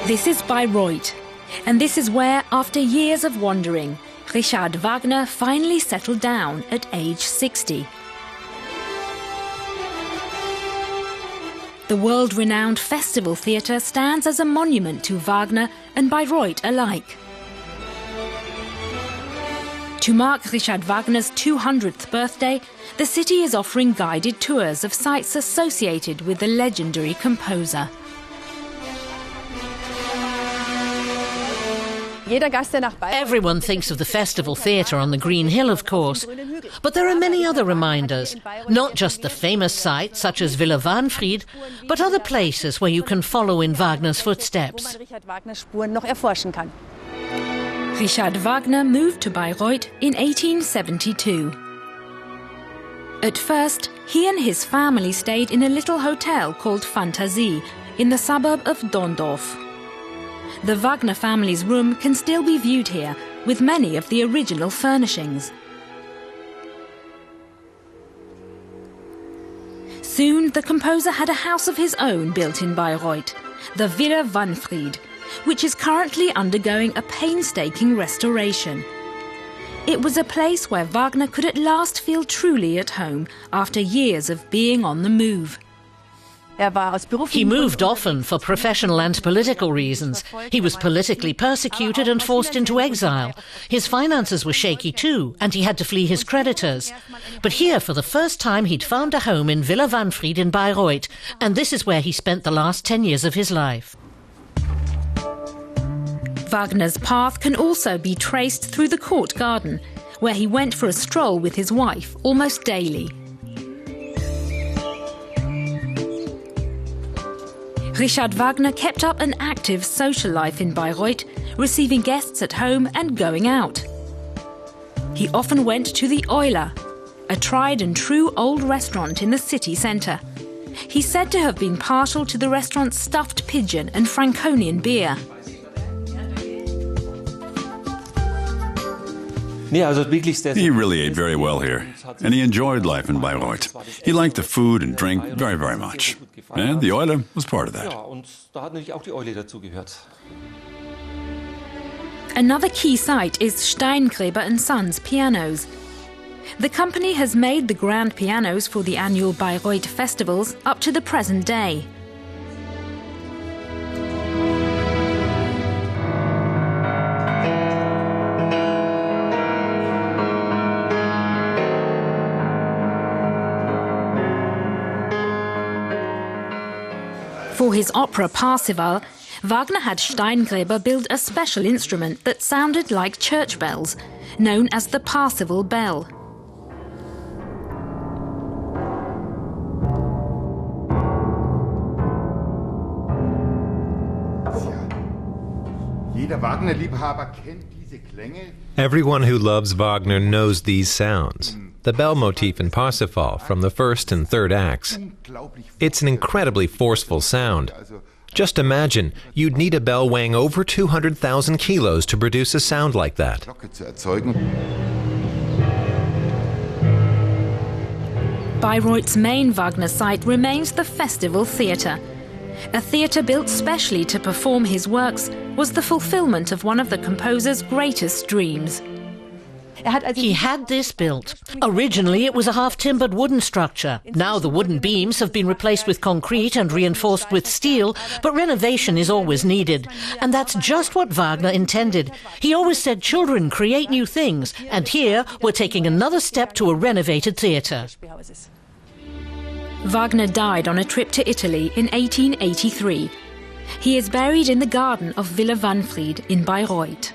This is Bayreuth, and this is where, after years of wandering, Richard Wagner finally settled down at age 60. The world-renowned festival theatre stands as a monument to Wagner and Bayreuth alike. To mark Richard Wagner's 200th birthday, the city is offering guided tours of sites associated with the legendary composer. Everyone thinks of the festival theatre on the Green Hill, of course. But there are many other reminders, not just the famous sites such as Villa Wahnfried, but other places where you can follow in Wagner's footsteps. Richard Wagner moved to Bayreuth in 1872. At first, he and his family stayed in a little hotel called Fantasie in the suburb of Dondorf. The Wagner family's room can still be viewed here, with many of the original furnishings. Soon, the composer had a house of his own built in Bayreuth, the Villa Wahnfried, which is currently undergoing a painstaking restoration. It was a place where Wagner could at last feel truly at home after years of being on the move. He moved often for professional and political reasons. He was politically persecuted and forced into exile. His finances were shaky too, and he had to flee his creditors. But here, for the first time, he'd found a home in Villa Wahnfried in Bayreuth, and this is where he spent the last 10 years of his life. Wagner's path can also be traced through the court garden, where he went for a stroll with his wife almost daily. Richard Wagner kept up an active social life in Bayreuth, receiving guests at home and going out. He often went to the Euler, a tried and true old restaurant in the city centre. He's said to have been partial to the restaurant's stuffed pigeon and Franconian beer. He really ate very well here, and he enjoyed life in Bayreuth. He liked the food and drink very, very much. And the Euler was part of that. Another key site is Steingraeber&Söhne's pianos. The company has made the grand pianos for the annual Bayreuth festivals up to the present day. For his opera Parzival, Wagner had Steingraeber build a special instrument that sounded like church bells, known as the Parzival bell. Everyone who loves Wagner knows these sounds. The bell motif in Parsifal from the first and third acts. It's an incredibly forceful sound. Just imagine, you'd need a bell weighing over 200,000 kilos to produce a sound like that. Bayreuth's main Wagner site remains the Festival Theatre. A theatre built specially to perform his works was the fulfillment of one of the composer's greatest dreams. He had this built. Originally, it was a half-timbered wooden structure. Now the wooden beams have been replaced with concrete and reinforced with steel, but renovation is always needed. And that's just what Wagner intended. He always said children create new things, and here we're taking another step to a renovated theatre. Wagner died on a trip to Italy in 1883. He is buried in the garden of Villa Wahnfried in Bayreuth.